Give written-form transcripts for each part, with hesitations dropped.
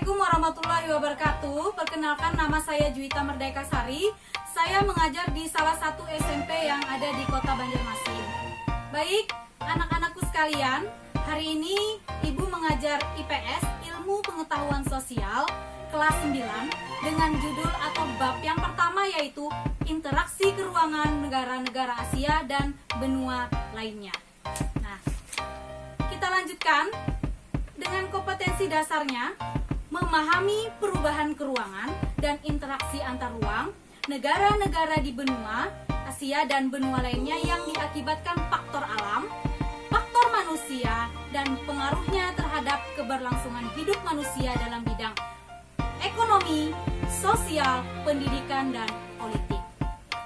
Assalamualaikum warahmatullahi wabarakatuh. Perkenalkan, nama saya Juwita Merdeka Sari. Saya mengajar di salah satu SMP yang ada di Kota Banjarmasin. Baik, anak-anakku sekalian, hari ini Ibu mengajar IPS, Ilmu Pengetahuan Sosial, kelas 9 dengan judul atau bab yang pertama, yaitu interaksi keruangan negara-negara Asia dan benua lainnya. Nah, kita lanjutkan dengan kompetensi dasarnya, memahami perubahan keruangan dan interaksi antar ruang negara-negara di benua Asia dan benua lainnya yang diakibatkan faktor alam, faktor manusia, dan pengaruhnya terhadap keberlangsungan hidup manusia dalam bidang ekonomi, sosial, pendidikan, dan politik.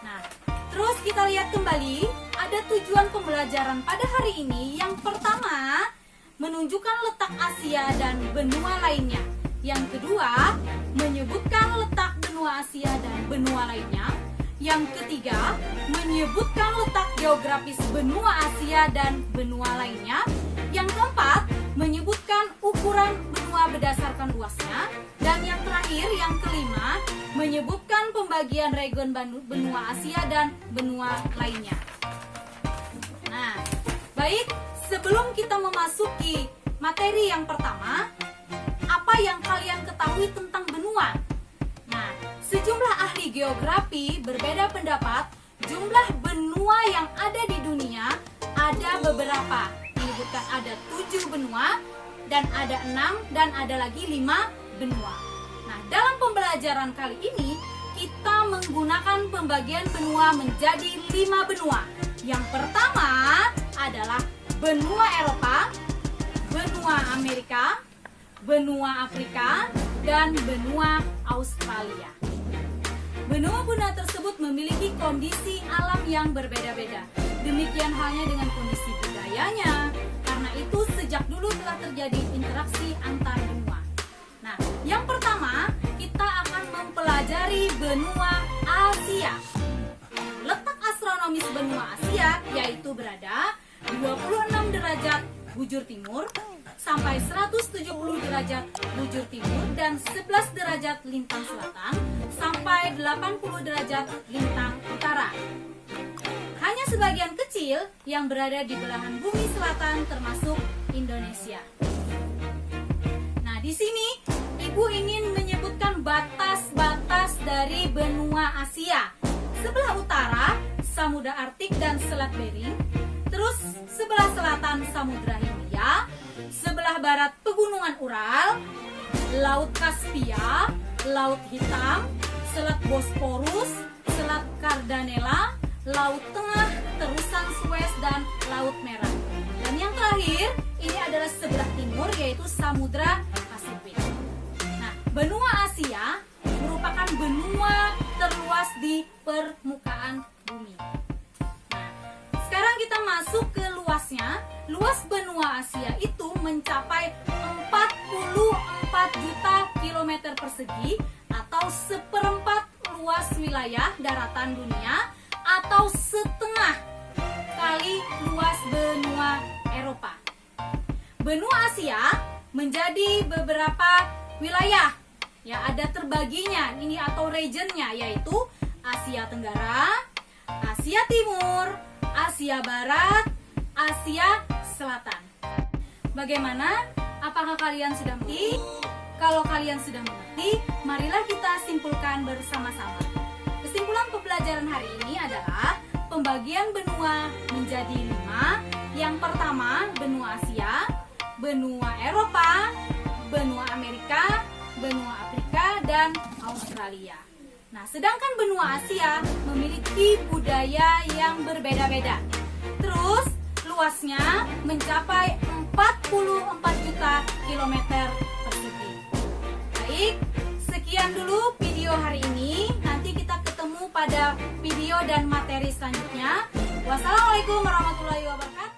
Nah, terus kita lihat kembali, ada tujuan pembelajaran pada hari ini. Yang pertama, menunjukkan letak Asia dan benua lainnya. Yang kedua, menyebutkan letak benua Asia dan benua lainnya. Yang ketiga, menyebutkan letak geografis benua Asia dan benua lainnya. Yang keempat, menyebutkan ukuran benua berdasarkan luasnya. Dan yang terakhir, yang kelima, menyebutkan pembagian region benua Asia dan benua lainnya. Nah, baik, sebelum kita memasuki materi yang pertama, apa yang kalian ketahui tentang benua? Nah, sejumlah ahli geografi berbeda pendapat jumlah benua yang ada di dunia. Ada beberapa, menyebutkan ada 7 benua, dan ada 6, dan ada lagi 5 benua. Nah, dalam pembelajaran kali ini, kita menggunakan pembagian benua menjadi 5 benua. Yang pertama adalah benua Eropa, benua Amerika, benua Afrika, dan benua Australia. Benua-benua tersebut memiliki kondisi alam yang berbeda-beda. Demikian halnya dengan kondisi budayanya. Karena itu sejak dulu telah terjadi interaksi antar benua. Nah, yang pertama kita akan mempelajari benua Asia. Letak astronomis benua Asia yaitu berada 26 derajat bujur timur sampai 170 derajat bujur timur dan 11 derajat lintang selatan sampai 80 derajat lintang utara. Hanya sebagian kecil yang berada di belahan bumi selatan termasuk Indonesia. Nah, di sini Ibu ingin menyebutkan batas-batas dari benua Asia. Sebelah utara Samudra Arktik dan Selat Bering, terus sebelah selatan Samudra Hindia, sebelah barat Pegunungan Ural, Laut Kaspia, Laut Hitam, Selat Bosporus, Selat Dardanella, Laut Tengah, terusan Suez, dan Laut Merah. Dan yang terakhir, ini adalah sebelah timur, yaitu Samudra Pasifik. Nah, benua Asia merupakan benua terluas di permukaan bumi. Nah, sekarang kita masuk ke luasnya. Luas benua Asia itu mencapai 44 juta kilometer persegi atau seperempat luas wilayah daratan dunia atau setengah kali luas benua Eropa. Benua Asia menjadi beberapa wilayah, ya, ada terbaginya ini atau regionnya, yaitu Asia Tenggara, Asia Timur, Asia Barat, Asia Selatan. Bagaimana? Apakah kalian sudah mengerti? Kalau kalian sudah mengerti, marilah kita simpulkan bersama-sama. Kesimpulan pembelajaran hari ini adalah pembagian benua menjadi 5. Yang pertama, benua Asia, benua Eropa, benua Amerika, benua Afrika, dan Australia. Nah, sedangkan benua Asia memiliki budaya yang berbeda-beda. Terus, luasnya mencapai 44 juta kilometer persegi. Baik, sekian dulu video hari ini. Nanti kita ketemu pada video dan materi selanjutnya. Wassalamualaikum warahmatullahi wabarakatuh.